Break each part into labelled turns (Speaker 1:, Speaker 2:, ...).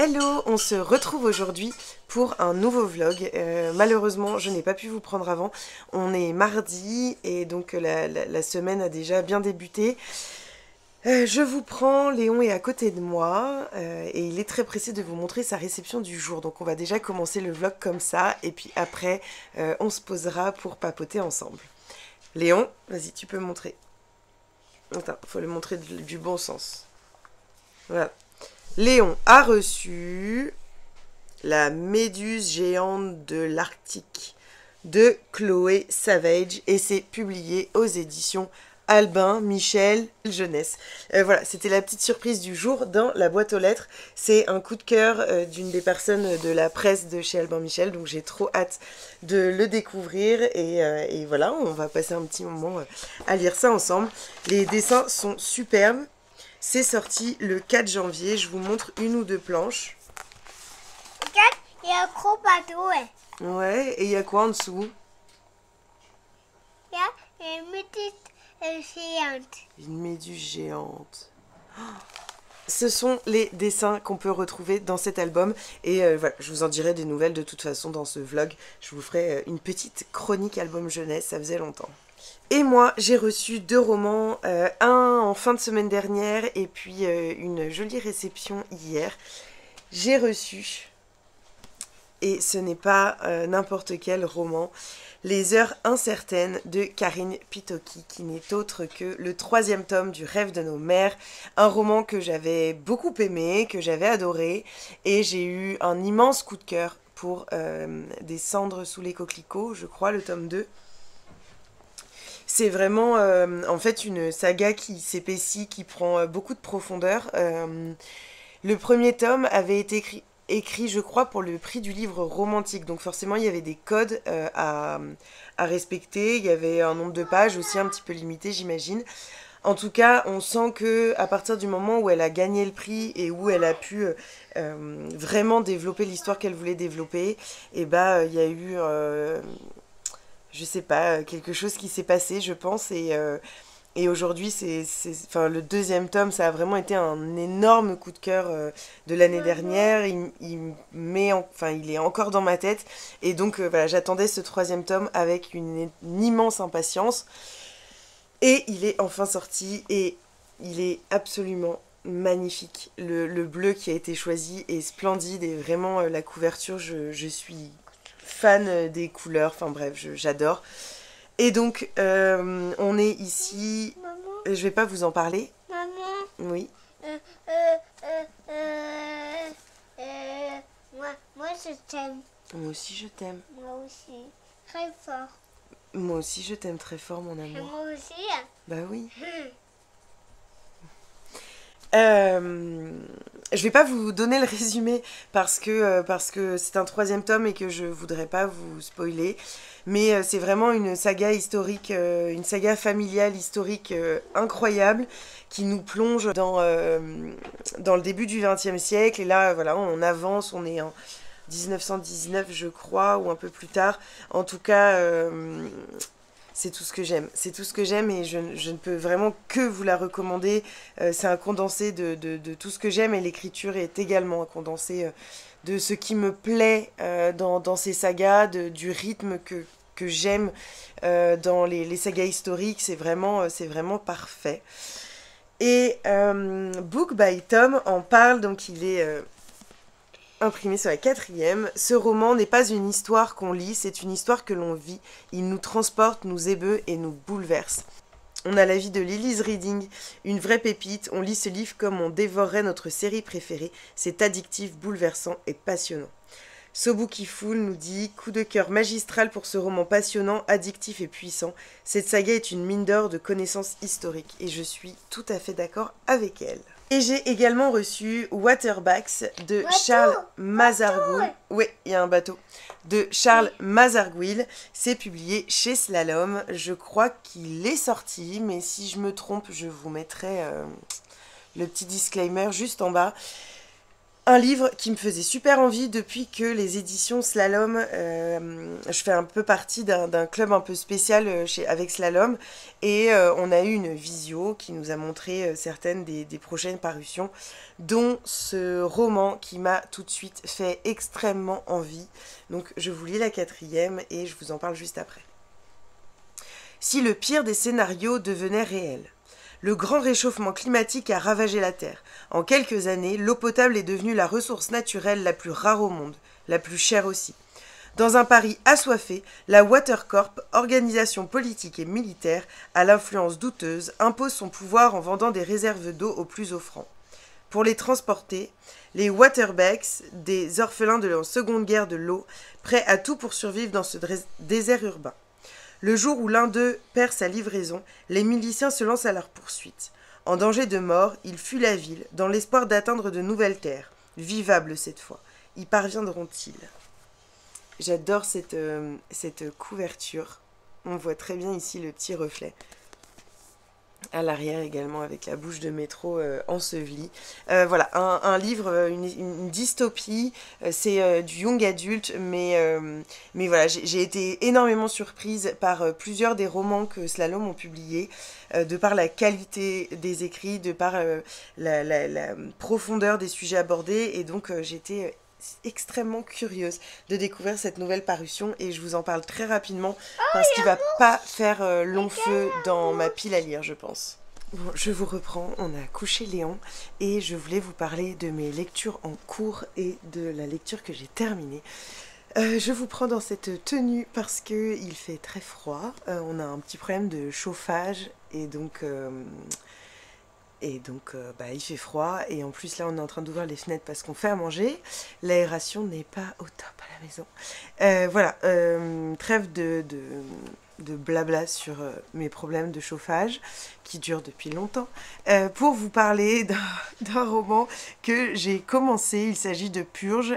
Speaker 1: Hello, on se retrouve aujourd'hui pour un nouveau vlog. Malheureusement, je n'ai pas pu vous prendre avant. On est mardi et donc la semaine a déjà bien débuté. Je vous prends, Léon est à côté de moi et il est très pressé de vous montrer sa réception du jour. Donc on va déjà commencer le vlog comme ça et puis après on se posera pour papoter ensemble. Léon, vas-y, tu peux montrer. Attends, faut le montrer du bon sens. Voilà. Léon a reçu la méduse géante de l'Arctique de Chloé Savage et c'est publié aux éditions Albin Michel Jeunesse. Voilà, c'était la petite surprise du jour dans la boîte aux lettres. C'est un coup de cœur d'une des personnes de la presse de chez Albin Michel, donc j'ai trop hâte de le découvrir et voilà, on va passer un petit moment à lire ça ensemble. Les dessins sont superbes. C'est sorti le 4 janvier. Je vous montre une ou deux planches.
Speaker 2: Regarde, il y a un gros bateau.
Speaker 1: Ouais, et il y a quoi en dessous?
Speaker 2: Il y a une petite géante.
Speaker 1: Une méduse géante. Oh, ce sont les dessins qu'on peut retrouver dans cet album. Et voilà, je vous en dirai des nouvelles de toute façon dans ce vlog. Je vous ferai une petite chronique album jeunesse, ça faisait longtemps. Et moi, j'ai reçu 2 romans, un en fin de semaine dernière et puis une jolie réception hier. J'ai reçu, et ce n'est pas n'importe quel roman, Les Heures Incertaines de Karine Pitoki, qui n'est autre que le 3e tome du Rêve de nos mères, un roman que j'avais beaucoup aimé, que j'avais adoré, et j'ai eu un immense coup de cœur pour Des cendres sous les coquelicots, je crois, le tome 2. C'est vraiment en fait une saga qui s'épaissit, qui prend beaucoup de profondeur. Le premier tome avait été écrit, je crois, pour le prix du livre romantique. Donc forcément, il y avait des codes à respecter. Il y avait un nombre de pages aussi un petit peu limité, j'imagine. En tout cas, on sent que à partir du moment où elle a gagné le prix et où elle a pu vraiment développer l'histoire qu'elle voulait développer, et bah il y a eu je sais pas, quelque chose qui s'est passé, je pense, et aujourd'hui, enfin, le 2e tome, ça a vraiment été un énorme coup de cœur de l'année dernière. Il est encore dans ma tête, et donc voilà, j'attendais ce 3e tome avec une immense impatience, et il est enfin sorti, et il est absolument magnifique. Le bleu qui a été choisi est splendide, et vraiment la couverture, je suis fan des couleurs, enfin bref, j'adore. Et donc, on est ici,
Speaker 2: Maman,
Speaker 1: je vais pas vous en parler.
Speaker 2: maman,
Speaker 1: Oui.
Speaker 2: moi je t'aime.
Speaker 1: Moi aussi je t'aime.
Speaker 2: Moi aussi. Très fort.
Speaker 1: Moi aussi je t'aime très fort, mon
Speaker 2: Et
Speaker 1: amour.
Speaker 2: moi aussi.
Speaker 1: Bah oui. Je vais pas vous donner le résumé parce que c'est un 3e tome et que je voudrais pas vous spoiler. Mais c'est vraiment une saga historique, une saga familiale historique incroyable qui nous plonge dans le début du XXe siècle. Et là, voilà, on avance, on est en 1919, je crois, ou un peu plus tard. En tout cas, c'est tout ce que j'aime. C'est tout ce que j'aime et je ne peux vraiment que vous la recommander. C'est un condensé de tout ce que j'aime et l'écriture est également un condensé de ce qui me plaît dans ces sagas, du rythme que j'aime dans les sagas historiques. C'est vraiment parfait. Et Book by Tom en parle, donc il est imprimé sur la 4e. Ce roman n'est pas une histoire qu'on lit, c'est une histoire que l'on vit. Il nous transporte, nous émeut et nous bouleverse. On a la vie de Lily's Reading, une vraie pépite. On lit ce livre comme on dévorerait notre série préférée. C'est addictif, bouleversant et passionnant. Sobuki Fool nous dit « Coup de cœur magistral pour ce roman passionnant, addictif et puissant. Cette saga est une mine d'or de connaissances historiques. » Et je suis tout à fait d'accord avec elle. Et j'ai également reçu Waterbacks de Charles Mazargouil. Oui, il y a un bateau. De Charles Mazargouil. C'est publié chez Slalom. Je crois qu'il est sorti, mais si je me trompe, je vous mettrai le petit disclaimer juste en bas. Un livre qui me faisait super envie depuis que les éditions Slalom, je fais un peu partie d'un club un peu spécial avec Slalom, et on a eu une visio qui nous a montré certaines des prochaines parutions, dont ce roman qui m'a tout de suite fait extrêmement envie. Donc je vous lis la 4e et je vous en parle juste après. Si le pire des scénarios devenait réel. Le grand réchauffement climatique a ravagé la Terre. En quelques années, l'eau potable est devenue la ressource naturelle la plus rare au monde, la plus chère aussi. Dans un Paris assoiffé, la Watercorp, organisation politique et militaire à l'influence douteuse, impose son pouvoir en vendant des réserves d'eau aux plus offrants. Pour les transporter, les Waterbecks, des orphelins de la Seconde Guerre de l'eau, prêts à tout pour survivre dans ce désert urbain. Le jour où l'un d'eux perd sa livraison, les miliciens se lancent à leur poursuite. En danger de mort, ils fuient la ville, dans l'espoir d'atteindre de nouvelles terres, vivables cette fois. Y parviendront-ils? J'adore cette couverture. On voit très bien ici le petit reflet. À l'arrière également, avec la bouche de métro ensevelie. Voilà, un livre, une dystopie, c'est du young adulte, mais voilà, j'ai été énormément surprise par plusieurs des romans que Slalom ont publiés, de par la qualité des écrits, de par la profondeur des sujets abordés, et donc j'étais extrêmement curieuse de découvrir cette nouvelle parution, et je vous en parle très rapidement parce qu'il va pas faire long feu dans ma pile à lire, je pense. Bon, je vous reprends, on a couché Léon et je voulais vous parler de mes lectures en cours et de la lecture que j'ai terminée. Je vous prends dans cette tenue parce que il fait très froid, on a un petit problème de chauffage et donc il fait froid, et en plus là on est en train d'ouvrir les fenêtres parce qu'on fait à manger. L'aération n'est pas au top à la maison. Voilà, trêve de blabla sur mes problèmes de chauffage qui durent depuis longtemps, pour vous parler d'un roman que j'ai commencé. Il s'agit de Purge,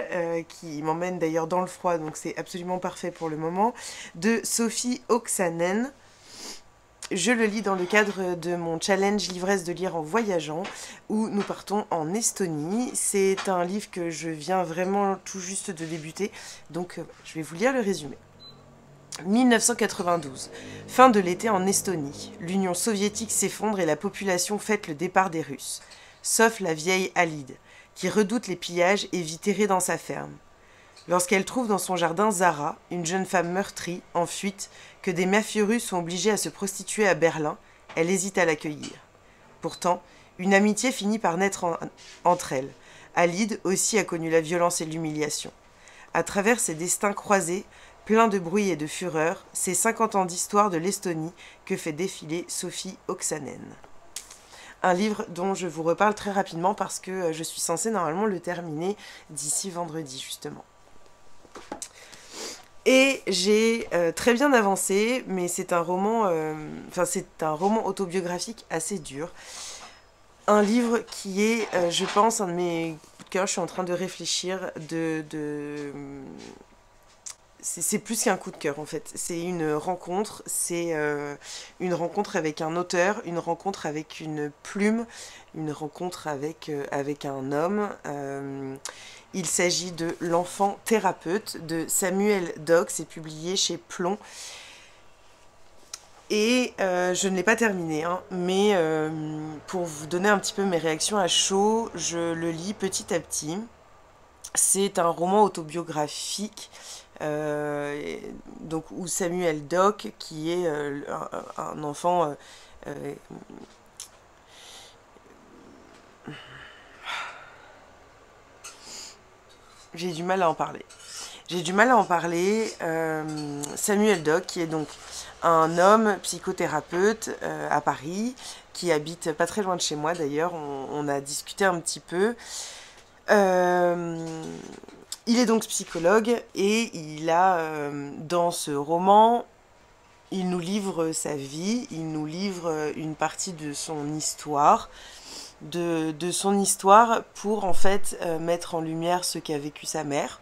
Speaker 1: qui m'emmène d'ailleurs dans le froid, donc c'est absolument parfait pour le moment, de Sophie Oksanen. Je le lis dans le cadre de mon challenge l'ivresse de lire en voyageant, où nous partons en Estonie. C'est un livre que je viens vraiment tout juste de débuter, donc je vais vous lire le résumé. 1992. Fin de l'été en Estonie. L'Union soviétique s'effondre et la population fête le départ des Russes. Sauf la vieille Alide, qui redoute les pillages et vit terrée dans sa ferme. Lorsqu'elle trouve dans son jardin Zara, une jeune femme meurtrie, en fuite, que des mafieux russes sont obligés à se prostituer à Berlin, elle hésite à l'accueillir. Pourtant, une amitié finit par naître entre elles. Alide aussi a connu la violence et l'humiliation. À travers ses destins croisés, pleins de bruit et de fureur, c'est 50 ans d'histoire de l'Estonie que fait défiler Sophie Oksanen. Un livre dont je vous reparle très rapidement parce que je suis censée normalement le terminer d'ici vendredi justement. Et j'ai très bien avancé, mais c'est un roman autobiographique assez dur. Un livre qui est, je pense, un de mes coups de cœur. Je suis en train de réfléchir c'est plus qu'un coup de cœur en fait. C'est une rencontre avec un auteur, une rencontre avec une plume, une rencontre avec un homme. Il s'agit de L'enfant thérapeute de Samuel Dock, c'est publié chez Plomb. Et je ne l'ai pas terminé, hein, mais pour vous donner un petit peu mes réactions à chaud, je le lis petit à petit. C'est un roman autobiographique, donc où Samuel Dock, qui est un enfant j'ai du mal à en parler. Samuel Dock, qui est donc un homme psychothérapeute à Paris, qui habite pas très loin de chez moi d'ailleurs, on a discuté un petit peu. Il est donc psychologue et il a, dans ce roman, il nous livre sa vie, il nous livre une partie de son histoire, pour en fait mettre en lumière ce qu'a vécu sa mère.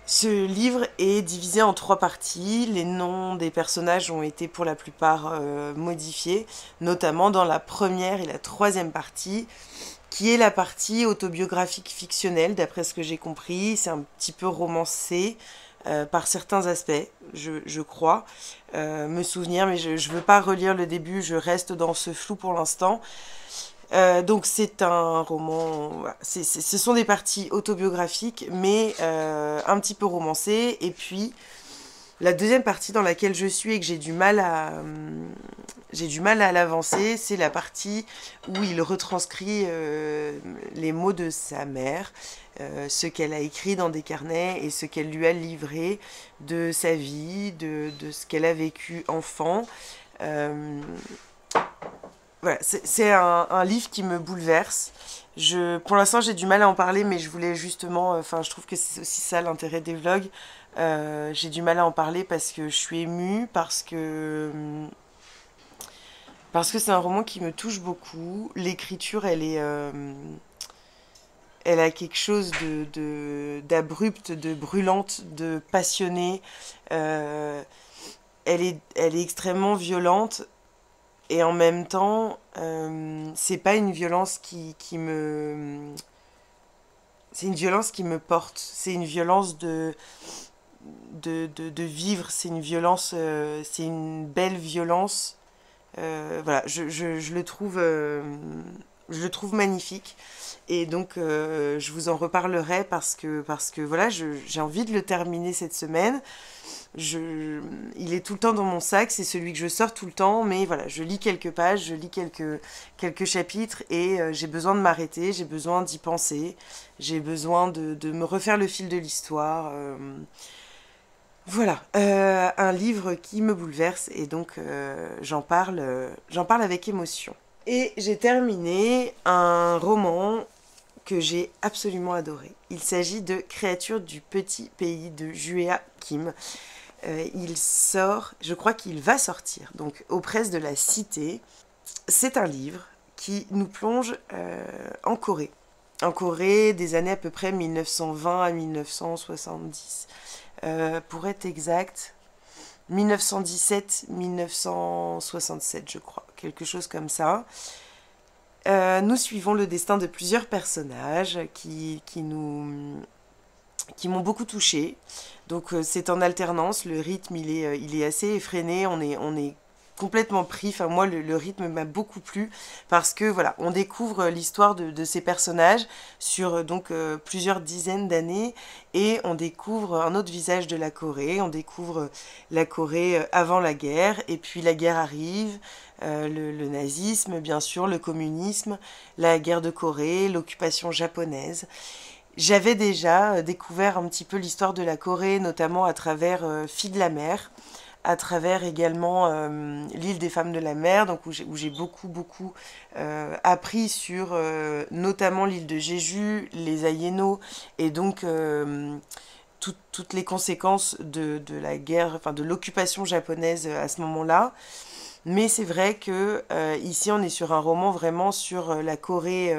Speaker 1: Ce livre est divisé en 3 parties. Les noms des personnages ont été pour la plupart modifiés, notamment dans la première et la troisième partie, qui est la partie autobiographique fictionnelle, d'après ce que j'ai compris. C'est un petit peu romancé par certains aspects, je crois, me souvenir, mais je ne veux pas relire le début, je reste dans ce flou pour l'instant. Donc c'est un roman, voilà. Ce sont des parties autobiographiques, mais un petit peu romancées. Et puis la deuxième partie dans laquelle je suis et que j'ai du mal à l'avancer, c'est la partie où il retranscrit les mots de sa mère, ce qu'elle a écrit dans des carnets et ce qu'elle lui a livré de sa vie, de ce qu'elle a vécu enfant. Voilà, c'est un livre qui me bouleverse. Pour l'instant, j'ai du mal à en parler, mais je voulais justement... je trouve que c'est aussi ça l'intérêt des vlogs. J'ai du mal à en parler parce que je suis émue, parce que c'est un roman qui me touche beaucoup. L'écriture, elle a quelque chose d'abrupt, de brûlante, de passionnée. Elle est extrêmement violente. Et en même temps, c'est pas une violence qui me... C'est une violence qui me porte. C'est une violence de vivre. C'est une violence... c'est une belle violence. Voilà, je le trouve... je le trouve magnifique. Et donc, je vous en reparlerai parce que voilà, j'ai envie de le terminer cette semaine. Il est tout le temps dans mon sac, c'est celui que je sors tout le temps, mais voilà, je lis quelques pages, je lis quelques chapitres et j'ai besoin de m'arrêter, j'ai besoin d'y penser, j'ai besoin de me refaire le fil de l'histoire. Voilà, un livre qui me bouleverse et donc j'en parle avec émotion. Et j'ai terminé un roman que j'ai absolument adoré. Il s'agit de Créatures du petit pays de Juea Kim. Il sort, je crois qu'il va sortir, donc aux presses de la Cité. C'est un livre qui nous plonge en Corée. En Corée des années à peu près 1920 à 1970. Pour être exact, 1917-1967 je crois, quelque chose comme ça. Nous suivons le destin de plusieurs personnages qui m'ont beaucoup touchée. Donc c'est en alternance, le rythme il est assez effréné, on est complètement pris. Enfin moi le rythme m'a beaucoup plu parce que voilà, on découvre l'histoire de ces personnages sur plusieurs dizaines d'années et on découvre un autre visage de la Corée, on découvre la Corée avant la guerre et puis la guerre arrive, le nazisme bien sûr, le communisme, la guerre de Corée, l'occupation japonaise. J'avais déjà découvert un petit peu l'histoire de la Corée, notamment à travers Filles de la mer, à travers également l'île des femmes de la mer, donc où j'ai beaucoup appris sur notamment l'île de Jeju, les Ainos, et donc toutes les conséquences de la guerre, enfin de l'occupation japonaise à ce moment-là. Mais c'est vrai que ici on est sur un roman vraiment sur la Corée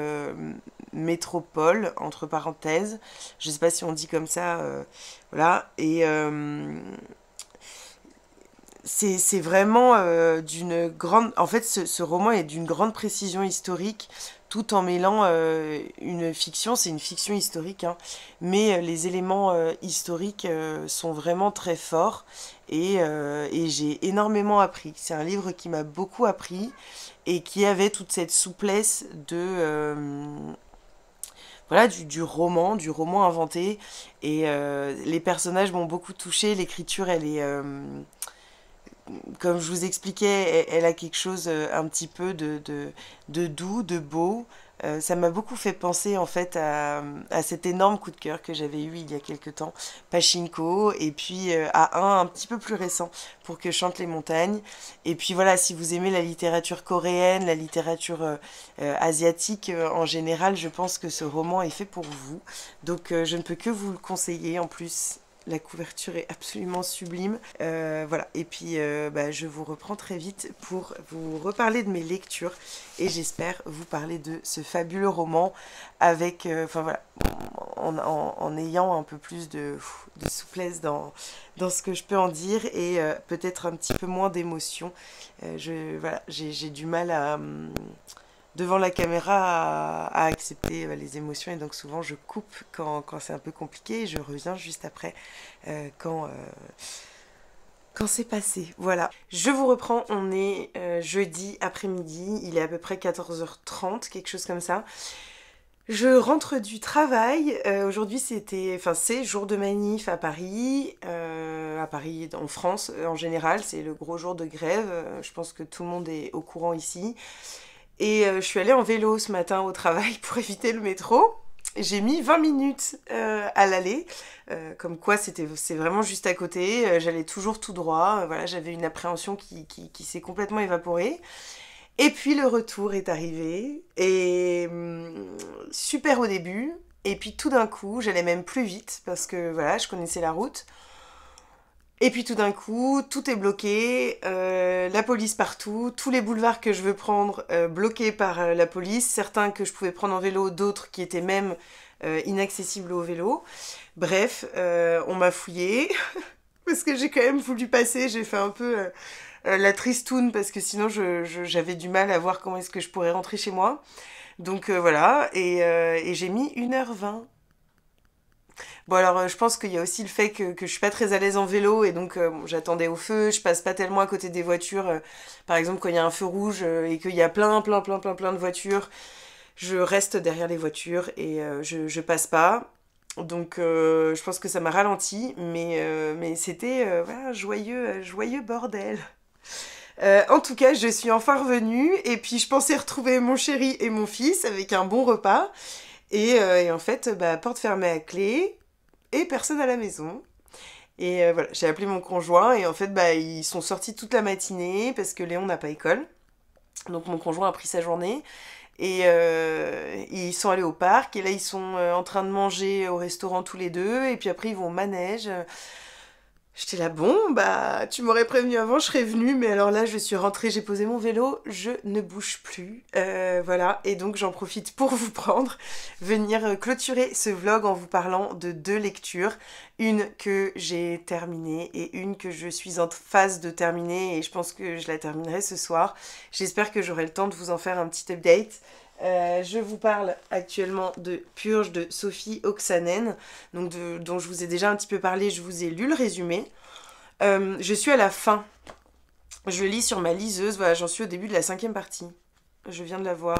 Speaker 1: métropole, entre parenthèses. Je ne sais pas si on dit comme ça. Voilà. Et c'est vraiment d'une grande... En fait, ce roman est d'une grande précision historique, tout en mêlant une fiction, c'est une fiction historique, hein, mais les éléments historiques sont vraiment très forts et j'ai énormément appris. C'est un livre qui m'a beaucoup appris et qui avait toute cette souplesse voilà, du roman inventé. Et les personnages m'ont beaucoup touchée, l'écriture, elle est... comme je vous expliquais, elle a quelque chose un petit peu de doux, de beau. Ça m'a beaucoup fait penser en fait à cet énorme coup de cœur que j'avais eu il y a quelque temps, Pachinko, et puis à un petit peu plus récent, Pour que chantent les montagnes. Et puis voilà, si vous aimez la littérature coréenne, la littérature asiatique en général, je pense que ce roman est fait pour vous. Donc je ne peux que vous le conseiller. En plus, la couverture est absolument sublime. Voilà, et puis je vous reprends très vite pour vous reparler de mes lectures et j'espère vous parler de ce fabuleux roman avec, voilà, en ayant un peu plus de souplesse dans ce que je peux en dire et peut-être un petit peu moins d'émotion. Voilà, j'ai du mal devant la caméra à accepter les émotions et donc souvent je coupe quand c'est un peu compliqué et je reviens juste après quand c'est passé. Voilà. Je vous reprends, on est jeudi après-midi, il est à peu près 14h30, quelque chose comme ça. Je rentre du travail, aujourd'hui c'est jour de manif à Paris, en France en général, c'est le gros jour de grève, je pense que tout le monde est au courant ici. Et je suis allée en vélo ce matin au travail pour éviter le métro. J'ai mis 20 minutes à l'aller, comme quoi c'est vraiment juste à côté, j'allais toujours tout droit, voilà, j'avais une appréhension qui s'est complètement évaporée. Et puis le retour est arrivé, et super au début, et puis tout d'un coup, j'allais même plus vite, parce que voilà, je connaissais la route. Et puis tout d'un coup, tout est bloqué, la police partout, tous les boulevards que je veux prendre bloqués par la police, certains que je pouvais prendre en vélo, d'autres qui étaient même inaccessibles au vélo. Bref, on m'a fouillé, parce que j'ai quand même voulu passer, j'ai fait un peu la tristoune, parce que sinon j'avais du mal à voir comment est-ce que je pourrais rentrer chez moi. Donc voilà, et j'ai mis 1h20. Bon alors je pense qu'il y a aussi le fait que je suis pas très à l'aise en vélo et donc bon, j'attendais au feu, je passe pas tellement à côté des voitures. Par exemple quand il y a un feu rouge et qu'il y a plein de voitures, je reste derrière les voitures et je passe pas. Donc je pense que ça m'a ralenti, mais c'était voilà, joyeux bordel. En tout cas, je suis enfin revenue et puis je pensais retrouver mon chéri et mon fils avec un bon repas. Et en fait, porte fermée à clé et personne à la maison. Et voilà, j'ai appelé mon conjoint et en fait, ils sont sortis toute la matinée parce que Léon n'a pas école. Donc mon conjoint a pris sa journée et ils sont allés au parc et là ils sont en train de manger au restaurant tous les deux et puis après ils vont au manège. J'étais là, bon, tu m'aurais prévenu avant, je serais venue, mais alors là, je suis rentrée, j'ai posé mon vélo, je ne bouge plus, voilà, et donc j'en profite pour vous prendre, venir clôturer ce vlog en vous parlant de 2 lectures, une que j'ai terminée et une que je suis en phase de terminer, et je pense que je la terminerai ce soir. J'espère que j'aurai le temps de vous en faire un petit update. Je vous parle actuellement de Purge de Sophie Oksanen, dont je vous ai déjà un petit peu parlé, je vous ai lu le résumé. Je suis à la fin. Je lis sur ma liseuse, voilà, j'en suis au début de la 5e partie. Je viens de la voir.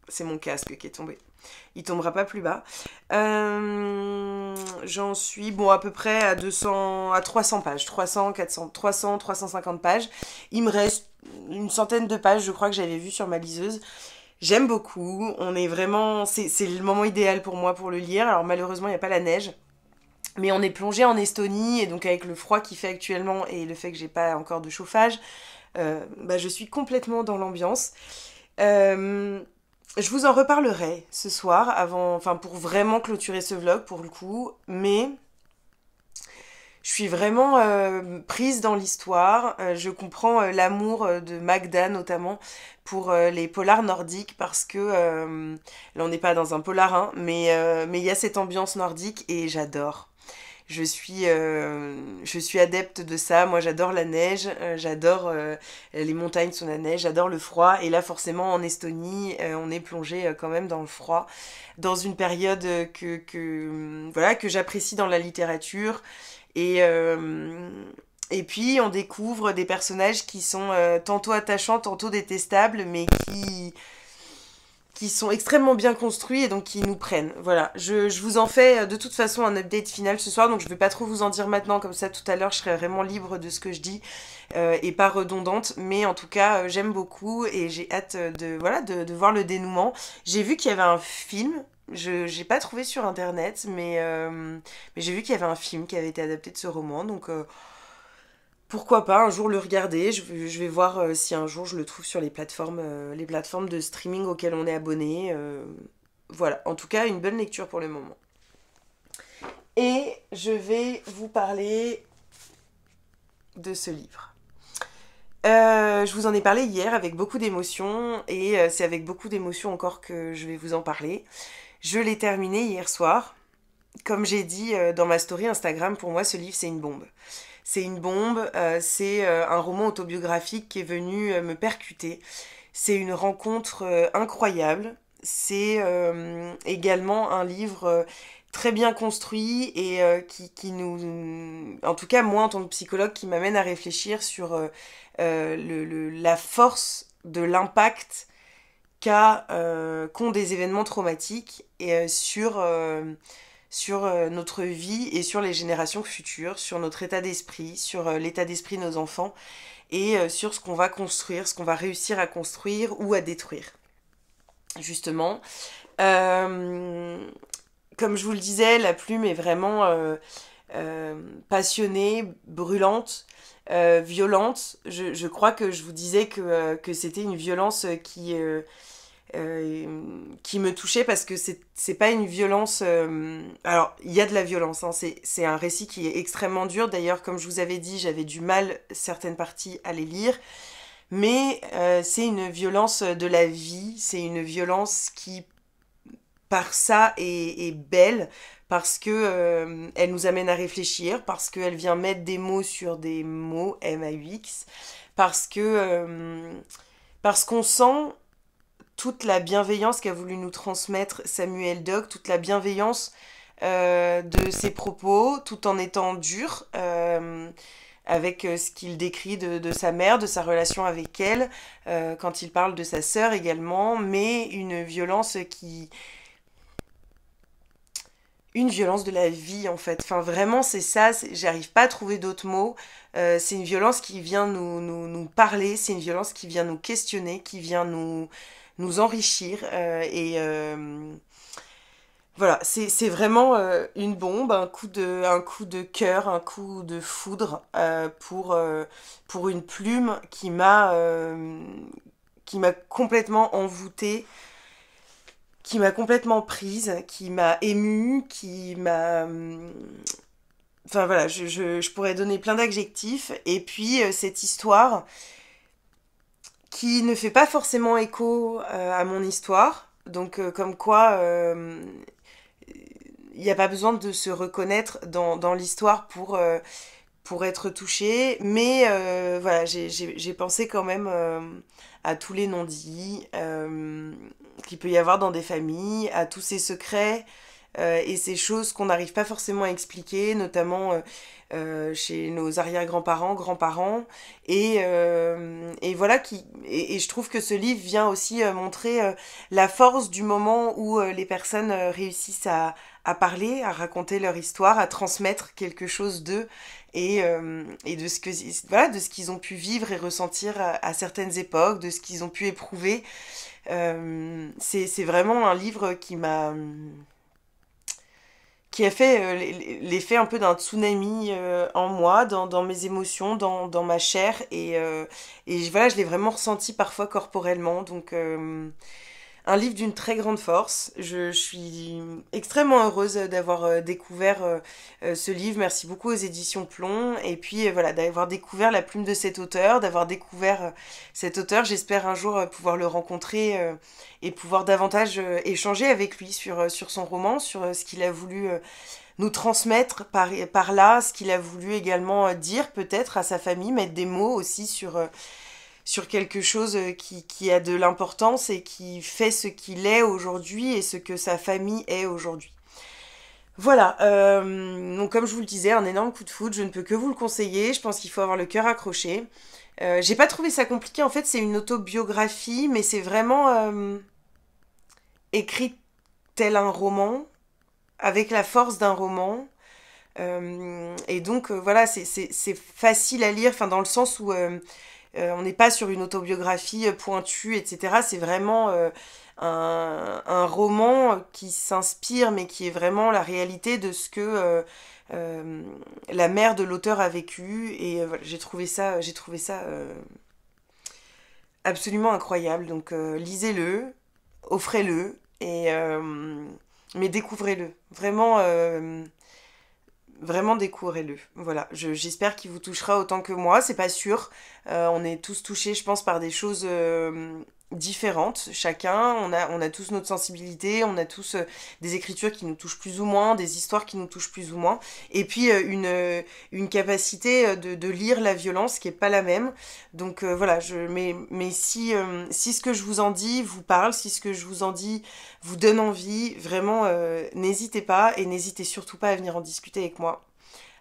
Speaker 1: C'est mon casque qui est tombé. Il tombera pas plus bas. J'en suis à peu près à 300 pages. 350 pages. Il me reste une centaine de pages, je crois, que j'avais vu sur ma liseuse. J'aime beaucoup. On est vraiment... C'est le moment idéal pour moi pour le lire. Alors malheureusement, il n'y a pas la neige. Mais on est plongé en Estonie, et donc avec le froid qu'il fait actuellement et le fait que j'ai pas encore de chauffage, je suis complètement dans l'ambiance. Je vous en reparlerai ce soir, pour vraiment clôturer ce vlog pour le coup, mais je suis vraiment prise dans l'histoire. Je comprends l'amour de Magda notamment pour les polars nordiques parce que là on n'est pas dans un polar, hein, mais il y a cette ambiance nordique et j'adore. Je suis adepte de ça. Moi, j'adore la neige, j'adore les montagnes sous la neige, j'adore le froid. Et là, forcément, en Estonie, on est plongé quand même dans le froid, dans une période que j'apprécie dans la littérature. Et puis, on découvre des personnages qui sont tantôt attachants, tantôt détestables, mais qui sont extrêmement bien construits et donc qui nous prennent. Voilà, je vous en fais de toute façon un update final ce soir, donc je vais pas trop vous en dire maintenant, comme ça tout à l'heure je serai vraiment libre de ce que je dis et pas redondante, mais en tout cas j'aime beaucoup et j'ai hâte de voir le dénouement. J'ai vu qu'il y avait un film, j'ai pas trouvé sur internet, mais j'ai vu qu'il y avait un film qui avait été adapté de ce roman, donc pourquoi pas un jour le regarder. Je vais voir si un jour je le trouve sur les plateformes de streaming auxquelles on est abonné. Voilà, en tout cas une bonne lecture pour le moment. Et je vais vous parler de ce livre. Je vous en ai parlé hier avec beaucoup d'émotions et c'est avec beaucoup d'émotions encore que je vais vous en parler. Je l'ai terminé hier soir. Comme j'ai dit dans ma story Instagram, pour moi ce livre c'est une bombe. C'est une bombe, c'est un roman autobiographique qui est venu me percuter. C'est une rencontre incroyable. C'est également un livre très bien construit et qui nous... En tout cas, moi, en tant que psychologue, qui m'amène à réfléchir sur la force de l'impact qu'ont des événements traumatiques et, sur notre vie et sur les générations futures, sur notre état d'esprit, sur l'état d'esprit de nos enfants et sur ce qu'on va construire, ce qu'on va réussir à construire ou à détruire. Justement, comme je vous le disais, la plume est vraiment passionnée, brûlante, violente. Je crois que je vous disais que c'était une violence qui me touchait parce que c'est pas une violence... alors, il y a de la violence, hein, c'est un récit qui est extrêmement dur. D'ailleurs, comme je vous avais dit, j'avais du mal, certaines parties, à les lire. Mais c'est une violence de la vie, c'est une violence qui, par ça, est belle, parce que elle nous amène à réfléchir, parce qu'elle vient mettre des mots sur des mots, M-A-U-X, parce qu'on sent toute la bienveillance qu'a voulu nous transmettre Samuel Dock, toute la bienveillance de ses propos, tout en étant dur, avec ce qu'il décrit de sa mère, de sa relation avec elle, quand il parle de sa sœur également, mais une violence une violence de la vie en fait. Enfin vraiment c'est ça, j'arrive pas à trouver d'autres mots. C'est une violence qui vient nous parler, c'est une violence qui vient nous questionner, qui vient nous enrichir. Voilà, c'est vraiment une bombe, un coup de cœur, un coup de foudre pour une plume qui m'a complètement envoûtée, qui m'a complètement prise, qui m'a émue, qui m'a... Enfin voilà, je pourrais donner plein d'adjectifs. Et puis cette histoire qui ne fait pas forcément écho à mon histoire. Donc comme quoi il n'y a pas besoin de se reconnaître dans l'histoire pour être touché. Mais voilà, j'ai pensé quand même à tous les non-dits qu'il peut y avoir dans des familles, à tous ces secrets et ces choses qu'on n'arrive pas forcément à expliquer, notamment chez nos arrière-grands-parents, grands-parents. Et voilà, et je trouve que ce livre vient aussi montrer la force du moment où les personnes réussissent à parler, à raconter leur histoire, à transmettre quelque chose d'eux et de voilà, de ce qu'ils ont pu vivre et ressentir à certaines époques, de ce qu'ils ont pu éprouver. C'est vraiment un livre qui a fait l'effet un peu d'un tsunami en moi, dans mes émotions, dans ma chair. Et voilà, je l'ai vraiment ressenti parfois corporellement. Donc, un livre d'une très grande force. Je suis extrêmement heureuse d'avoir découvert ce livre. Merci beaucoup aux éditions Plomb. Et puis voilà, d'avoir découvert la plume de cet auteur, d'avoir découvert cet auteur. J'espère un jour pouvoir le rencontrer et pouvoir davantage échanger avec lui sur son roman, sur ce qu'il a voulu nous transmettre par là, ce qu'il a voulu également dire peut-être à sa famille, mettre des mots aussi sur quelque chose qui a de l'importance et qui fait ce qu'il est aujourd'hui et ce que sa famille est aujourd'hui. Voilà, donc comme je vous le disais, un énorme coup de foudre, je ne peux que vous le conseiller, je pense qu'il faut avoir le cœur accroché. J'ai pas trouvé ça compliqué, en fait c'est une autobiographie, mais c'est vraiment écrit tel un roman, avec la force d'un roman. Et donc voilà, c'est facile à lire, enfin dans le sens où on n'est pas sur une autobiographie pointue, etc. C'est vraiment un roman qui s'inspire, mais qui est vraiment la réalité de ce que la mère de l'auteur a vécu. Et voilà, j'ai trouvé ça absolument incroyable. Donc lisez-le, offrez-le, mais découvrez-le. Vraiment, vraiment découvrez-le. Voilà, j'espère qu'il vous touchera autant que moi, c'est pas sûr. On est tous touchés, je pense, par des choses différentes, chacun. On a tous notre sensibilité, on a tous des écritures qui nous touchent plus ou moins, des histoires qui nous touchent plus ou moins. Et puis une capacité de lire la violence qui est pas la même. Donc voilà, mais si ce que je vous en dis vous parle, si ce que je vous en dis vous donne envie, vraiment, n'hésitez pas et n'hésitez surtout pas à venir en discuter avec moi,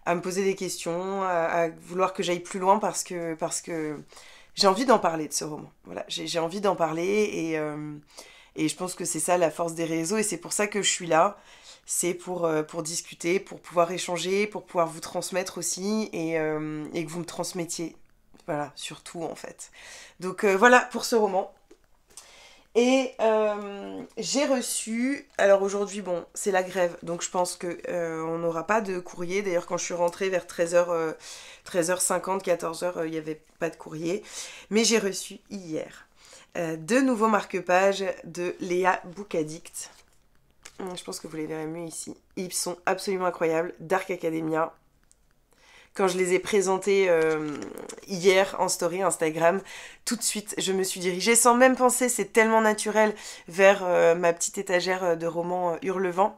Speaker 1: à me poser des questions, à vouloir que j'aille plus loin parce que j'ai envie d'en parler de ce roman. Voilà, j'ai envie d'en parler et je pense que c'est ça la force des réseaux et c'est pour ça que je suis là. C'est pour discuter, pour pouvoir échanger, pour pouvoir vous transmettre aussi et que vous me transmettiez. Voilà, surtout en fait. Donc voilà pour ce roman. Et j'ai reçu, alors aujourd'hui, bon, c'est la grève, donc je pense que on n'aura pas de courrier. D'ailleurs, quand je suis rentrée vers 13h, 13h50, 14h, il n'y avait pas de courrier. Mais j'ai reçu hier deux nouveaux marque-pages de Léa Bookaddict. Je pense que vous les verrez mieux ici. Ils sont absolument incroyables. Dark Academia. Quand je les ai présentés hier en story Instagram, tout de suite, je me suis dirigée, sans même penser, c'est tellement naturel, vers ma petite étagère de romans Hurlevent.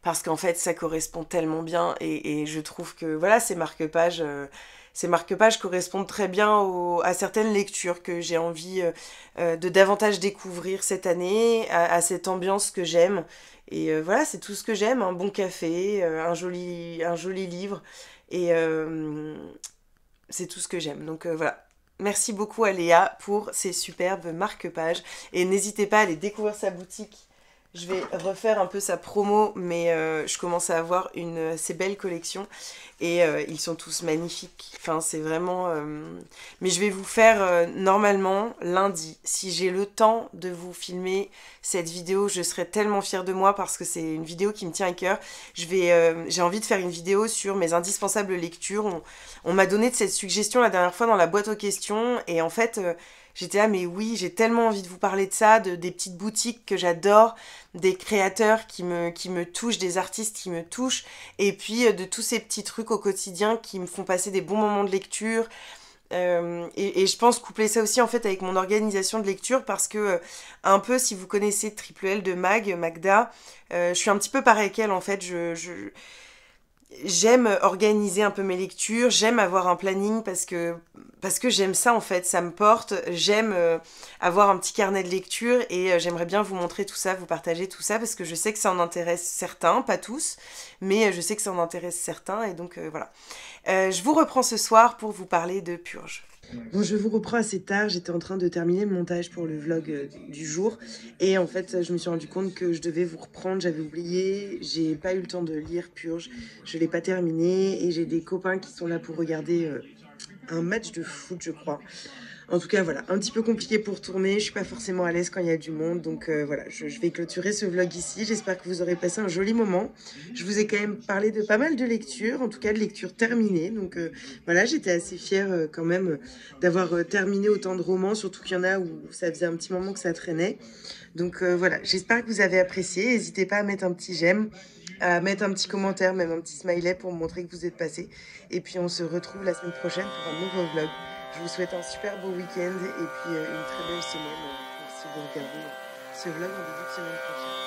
Speaker 1: Parce qu'en fait, ça correspond tellement bien et je trouve que voilà, ces marque-pages correspondent très bien à certaines lectures que j'ai envie de davantage découvrir cette année, à cette ambiance que j'aime. Et voilà, c'est tout ce que j'aime, un bon café, un joli livre. Et c'est tout ce que j'aime. Donc voilà. Merci beaucoup à Léa pour ces superbes marque-pages. Et n'hésitez pas à aller découvrir sa boutique. Je vais refaire un peu sa promo, mais je commence à avoir une assez belle collection. Et ils sont tous magnifiques. Enfin, c'est vraiment... Mais je vais vous faire normalement lundi. Si j'ai le temps de vous filmer cette vidéo, je serai tellement fière de moi parce que c'est une vidéo qui me tient à cœur. J'ai envie de faire une vidéo sur mes indispensables lectures. On m'a donné de cette suggestion la dernière fois dans la boîte aux questions. Et en fait... J'étais là, mais oui, j'ai tellement envie de vous parler de ça, des petites boutiques que j'adore, des créateurs qui me touchent, des artistes qui me touchent, et puis de tous ces petits trucs au quotidien qui me font passer des bons moments de lecture. Et je pense coupler ça aussi en fait avec mon organisation de lecture parce que un peu si vous connaissez Triple L de Magda, je suis un petit peu pareil qu'elle en fait, j'aime organiser un peu mes lectures, j'aime avoir un planning parce que j'aime ça en fait, ça me porte, j'aime avoir un petit carnet de lecture et j'aimerais bien vous montrer tout ça, vous partager tout ça parce que je sais que ça en intéresse certains, pas tous, mais je sais que ça en intéresse certains et donc voilà. Je vous reprends ce soir pour vous parler de Purge. Bon, je vous reprends assez tard, j'étais en train de terminer le montage pour le vlog du jour et en fait je me suis rendu compte que je devais vous reprendre, j'avais oublié, j'ai pas eu le temps de lire Purge, je l'ai pas terminé et j'ai des copains qui sont là pour regarder un match de foot je crois. En tout cas, voilà, un petit peu compliqué pour tourner. Je suis pas forcément à l'aise quand il y a du monde. Donc voilà, je vais clôturer ce vlog ici. J'espère que vous aurez passé un joli moment. Je vous ai quand même parlé de pas mal de lectures, en tout cas de lectures terminées. Donc voilà, j'étais assez fière quand même d'avoir terminé autant de romans, surtout qu'il y en a où ça faisait un petit moment que ça traînait. Donc voilà, j'espère que vous avez apprécié. N'hésitez pas à mettre un petit j'aime, à mettre un petit commentaire, même un petit smiley pour me montrer que vous êtes passé. Et puis on se retrouve la semaine prochaine pour un nouveau vlog. Je vous souhaite un super beau week-end et puis une très belle semaine si vous regardez ce vlog en début de semaine prochaine.